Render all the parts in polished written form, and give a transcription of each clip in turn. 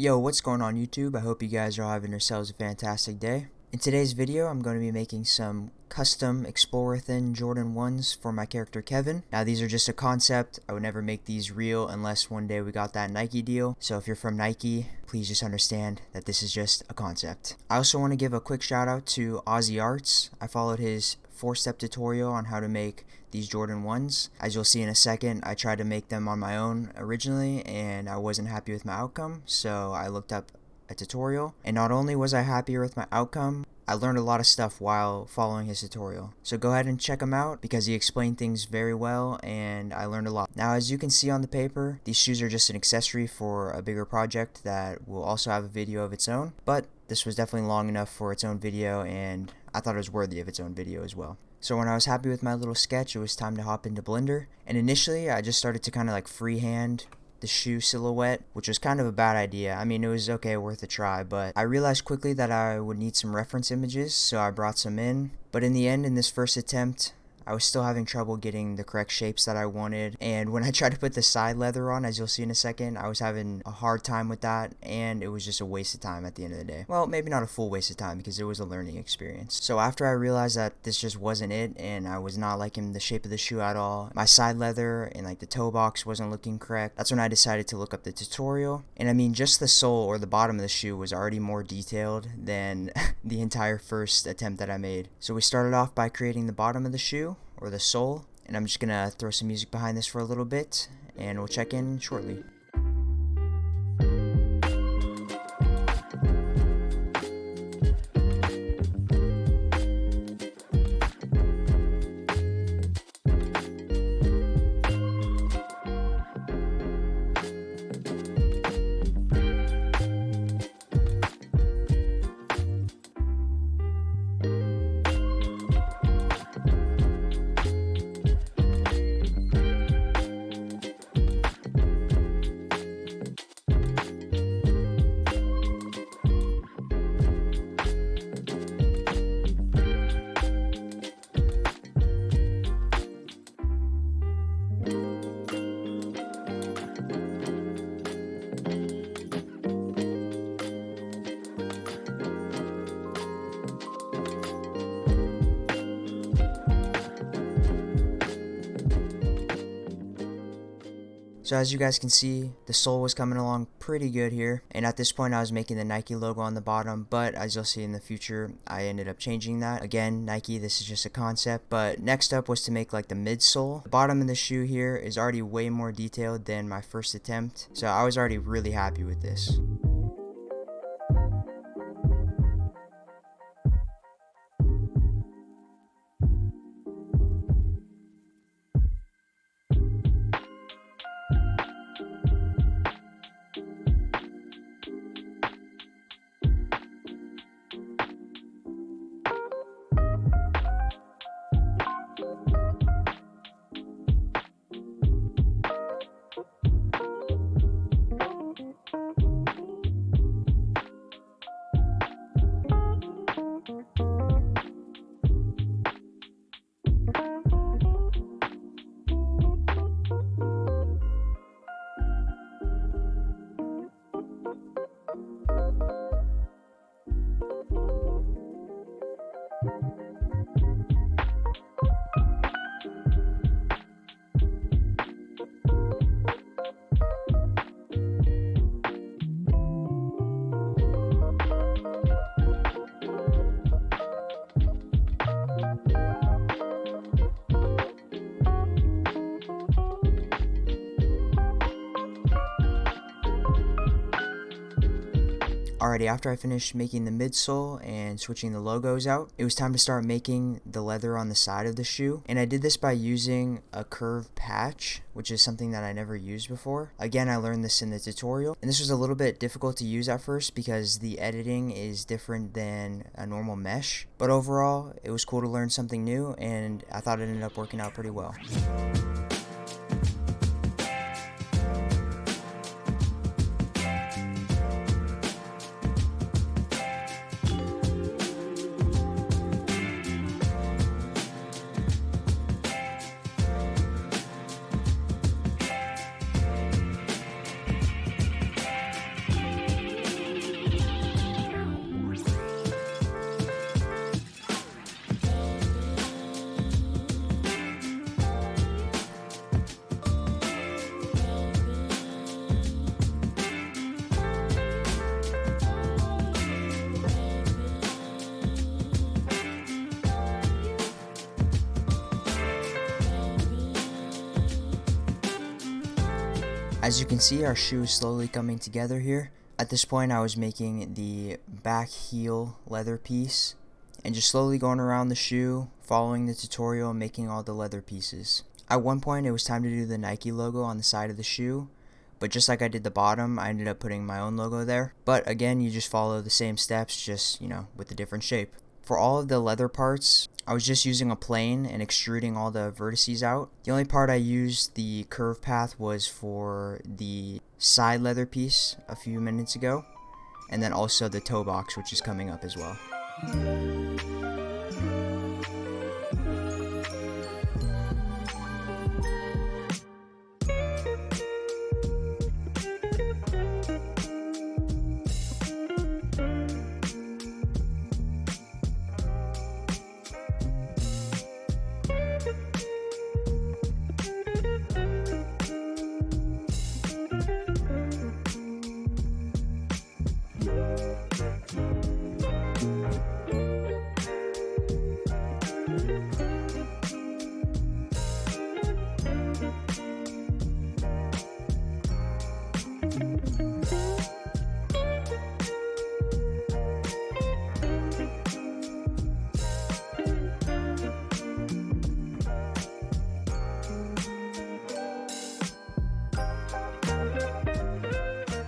Yo, what's going on YouTube? I hope you guys are having yourselves a fantastic day. In today's video, I'm going to be making some custom Explorer Thin Jordan 1s for my character Kevin. Now these are just a concept. I would never make these real unless one day we got that Nike deal. So if you're from Nike, please just understand that this is just a concept. I also want to give a quick shout out to Ozzey Arts. I followed his 4-step tutorial on how to make these Jordan 1s. As you'll see in a second, I tried to make them on my own originally and I wasn't happy with my outcome, so I looked up a tutorial, and not only was I happier with my outcome, I learned a lot of stuff while following his tutorial. So go ahead and check him out because he explained things very well and I learned a lot. Now as you can see on the paper, these shoes are just an accessory for a bigger project that will also have a video of its own, but this was definitely long enough for its own video and I thought it was worthy of its own video as well. So when I was happy with my little sketch, it was time to hop into Blender, and initially I just started to kind of like freehand the shoe silhouette, which was kind of a bad idea. I mean, it was okay, worth a try, but I realized quickly that I would need some reference images, so I brought some in. But in the end, in this first attempt, I was still having trouble getting the correct shapes that I wanted, and when I tried to put the side leather on, as you'll see in a second, I was having a hard time with that, and it was just a waste of time at the end of the day. Well, maybe not a full waste of time, because it was a learning experience. So after I realized that this just wasn't it, and I was not liking the shape of the shoe at all, my side leather and like the toe box wasn't looking correct, that's when I decided to look up the tutorial. And I mean, just the sole or the bottom of the shoe was already more detailed than the entire first attempt that I made. So we started off by creating the bottom of the shoe, or the sole, and I'm just gonna throw some music behind this for a little bit and we'll check in shortly. So as you guys can see, the sole was coming along pretty good here, and at this point I was making the Nike logo on the bottom, but as you'll see in the future, I ended up changing that. Again, Nike, this is just a concept. But next up was to make like the midsole. The bottom of the shoe here is already way more detailed than my first attempt, so I was already really happy with this. Alrighty, after I finished making the midsole and switching the logos out, it was time to start making the leather on the side of the shoe. And I did this by using a curved patch, which is something that I never used before. Again, I learned this in the tutorial, and this was a little bit difficult to use at first because the editing is different than a normal mesh. But overall, it was cool to learn something new, and I thought it ended up working out pretty well. As you can see, our shoe is slowly coming together here. At this point, I was making the back heel leather piece and just slowly going around the shoe, following the tutorial, making all the leather pieces. At one point, it was time to do the Nike logo on the side of the shoe, but just like I did the bottom, I ended up putting my own logo there. But again, you just follow the same steps, just, with a different shape. For all of the leather parts, I was just using a plane and extruding all the vertices out. The only part I used the curve path was for the side leather piece a few minutes ago, and then also the toe box, which is coming up as well.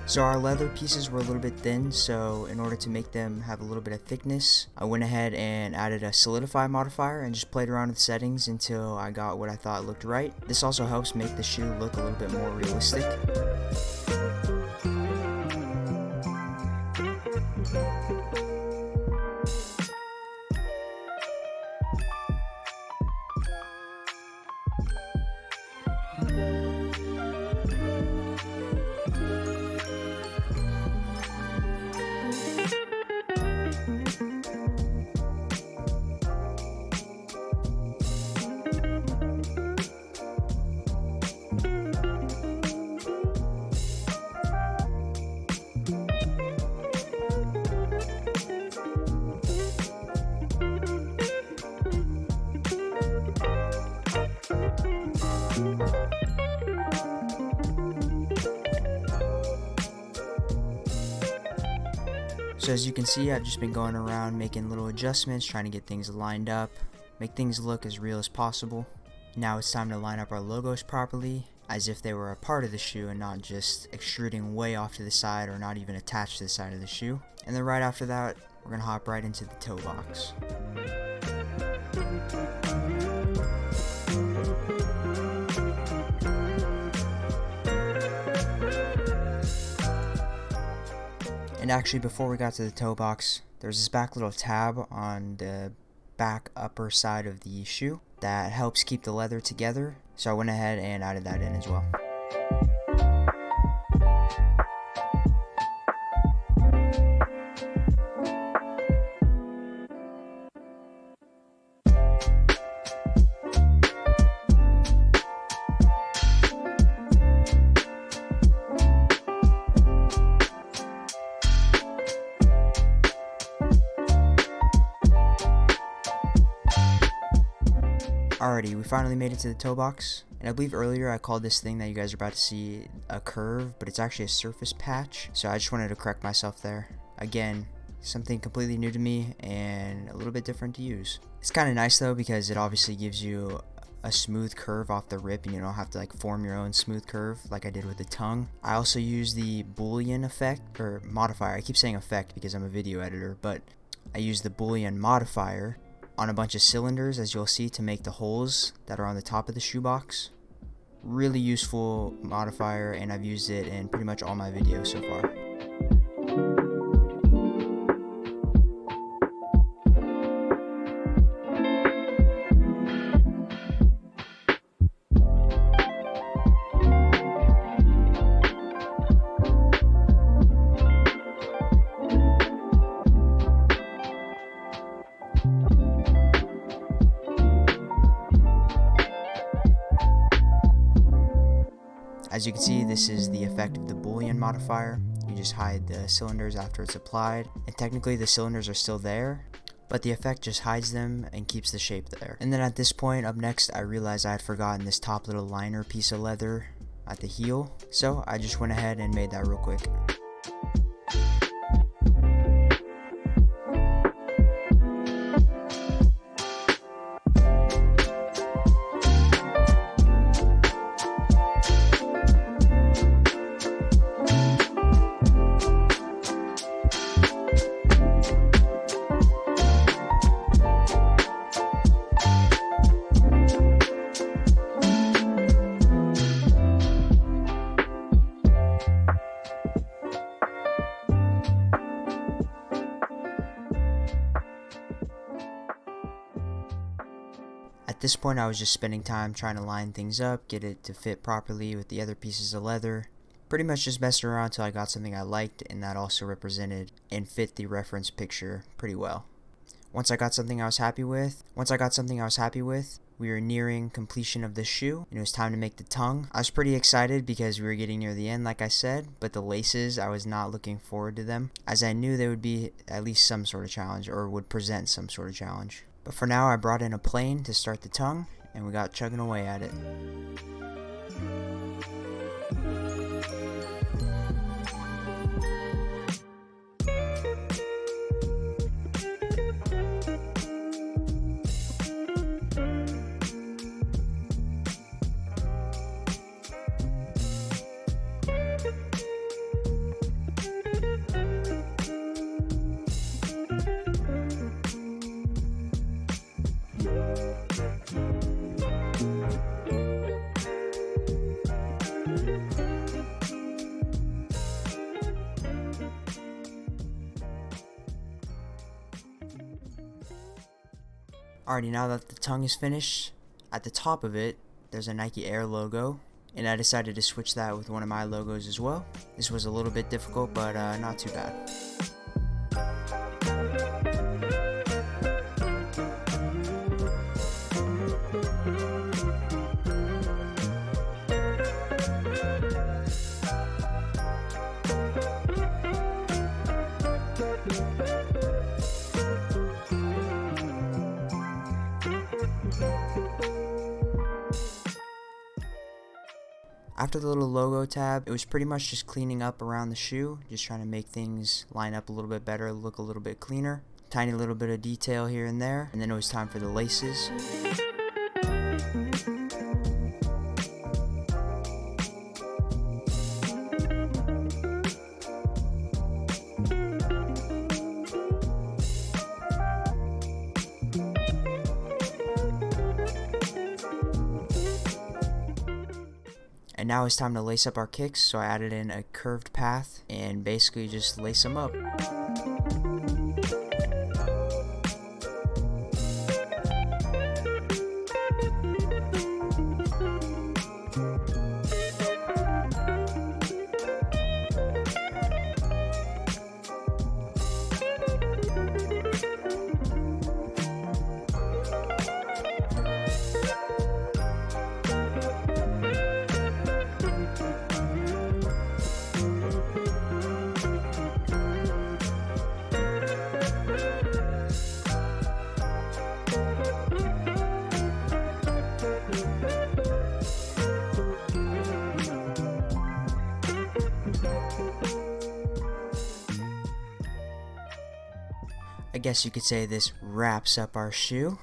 So our leather pieces were a little bit thin, so in order to make them have a little bit of thickness, I went ahead and added a Solidify Modifier and just played around with settings until I got what I thought looked right. This also helps make the shoe look a little bit more realistic. So as you can see, I've just been going around making little adjustments, trying to get things lined up, make things look as real as possible. Now it's time to line up our logos properly, as if they were a part of the shoe and not just extruding way off to the side or not even attached to the side of the shoe. And then right after that, we're going to hop right into the toe box. And actually, before we got to the toe box, there's this back little tab on the back upper side of the shoe that helps keep the leather together. So I went ahead and added that in as well. Alrighty, we finally made it to the toe box, and I believe earlier I called this thing that you guys are about to see a curve, but it's actually a surface patch, so I just wanted to correct myself there. Again, something completely new to me and a little bit different to use. It's kind of nice though, because it obviously gives you a smooth curve off the rip and you don't have to like form your own smooth curve like I did with the tongue. I also use the Boolean effect, or modifier. I keep saying effect because I'm a video editor, but I use the Boolean modifier on a bunch of cylinders, as you'll see, to make the holes that are on the top of the shoebox. Really useful modifier, and I've used it in pretty much all my videos so far. As you can see, this is the effect of the Boolean modifier. You just hide the cylinders after it's applied, and technically the cylinders are still there, but the effect just hides them and keeps the shape there. And then at this point, up next, I realized I had forgotten this top little liner piece of leather at the heel. So I just went ahead and made that real quick. At this point, I was just spending time trying to line things up, get it to fit properly with the other pieces of leather. Pretty much just messed around until I got something I liked and that also represented and fit the reference picture pretty well. Once I got something I was happy with, we were nearing completion of the shoe and it was time to make the tongue. I was pretty excited because we were getting near the end, like I said, but the laces, I was not looking forward to them, as I knew they would be at least some sort of challenge or would present some sort of challenge. But for now, I brought in a plane to start the tongue, and we got chugging away at it. Alrighty, now that the tongue is finished, at the top of it, there's a Nike Air logo, and I decided to switch that with one of my logos as well. This was a little bit difficult, but not too bad. After the little logo tab, it was pretty much just cleaning up around the shoe, just trying to make things line up a little bit better, look a little bit cleaner. Tiny little bit of detail here and there, and then it was time for the laces. And now it's time to lace up our kicks, so I added in a curved path and basically just lace them up. I guess you could say this wraps up our shoe.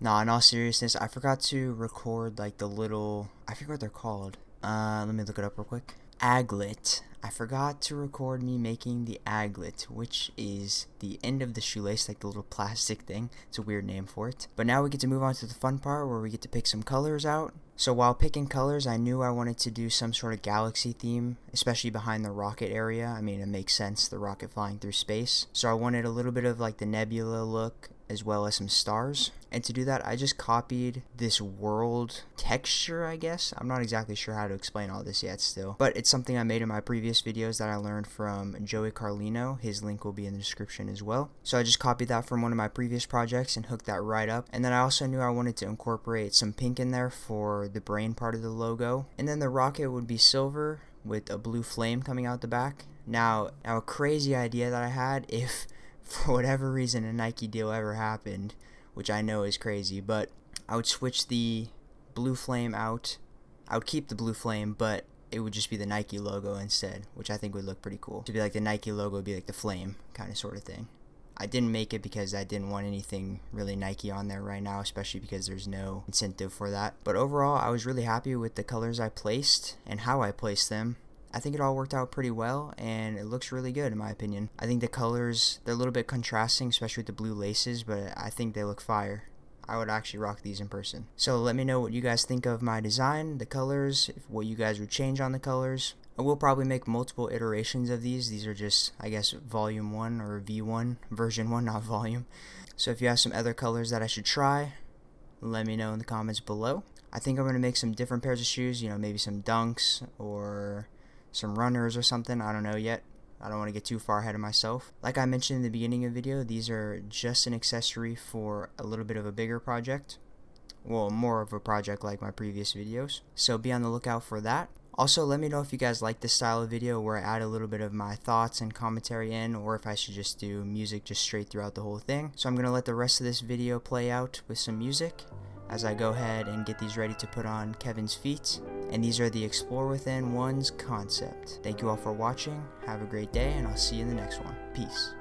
Nah, in all seriousness, I forgot to record like the little, I forget what they're called. Let me look it up real quick. Aglet. I forgot to record me making the aglet, which is the end of the shoelace, like the little plastic thing. It's a weird name for it. But now we get to move on to the fun part where we get to pick some colors out. So while picking colors, I knew I wanted to do some sort of galaxy theme, especially behind the rocket area. I mean, it makes sense, the rocket flying through space. So I wanted a little bit of like the Nebula look, as well as some stars. And to do that, I just copied this world texture, I guess. I'm not exactly sure how to explain all this yet still, but it's something I made in my previous videos that I learned from Carlino. His link will be in the description as well. So I just copied that from one of my previous projects and hooked that right up. And then I also knew I wanted to incorporate some pink in there for the brain part of the logo. And then the rocket would be silver with a blue flame coming out the back. Now a crazy idea that I had, if for whatever reason a Nike deal ever happened, which I know is crazy, but I would switch the blue flame out I would keep the blue flame, but it would just be the Nike logo instead, which I think would look pretty cool. To be like the Nike logo would be like the flame kind of sort of thing. I didn't make it because I didn't want anything really Nike on there right now, especially because there's no incentive for that. But overall, I was really happy with the colors I placed and how I placed them. I think it all worked out pretty well, and it looks really good in my opinion. I think the colors, they're a little bit contrasting, especially with the blue laces, but I think they look fire. I would actually rock these in person. So let me know what you guys think of my design, the colors, what you guys would change on the colors. I will probably make multiple iterations of these. These are just, I guess, volume 1 or V1, version 1, not volume. So if you have some other colors that I should try, let me know in the comments below. I think I'm going to make some different pairs of shoes, you know, maybe some dunks or some runners or something. I don't know yet. I don't want to get too far ahead of myself. Like I mentioned in the beginning of the video, these are just an accessory for a little bit of a bigger project. Well, more of a project like my previous videos. So be on the lookout for that. Also, let me know if you guys like this style of video where I add a little bit of my thoughts and commentary in, or if I should just do music just straight throughout the whole thing. So I'm going to let the rest of this video play out with some music as I go ahead and get these ready to put on Kevin's feet. And these are the Explore Within 1's concept. Thank you all for watching. Have a great day, and I'll see you in the next one. Peace.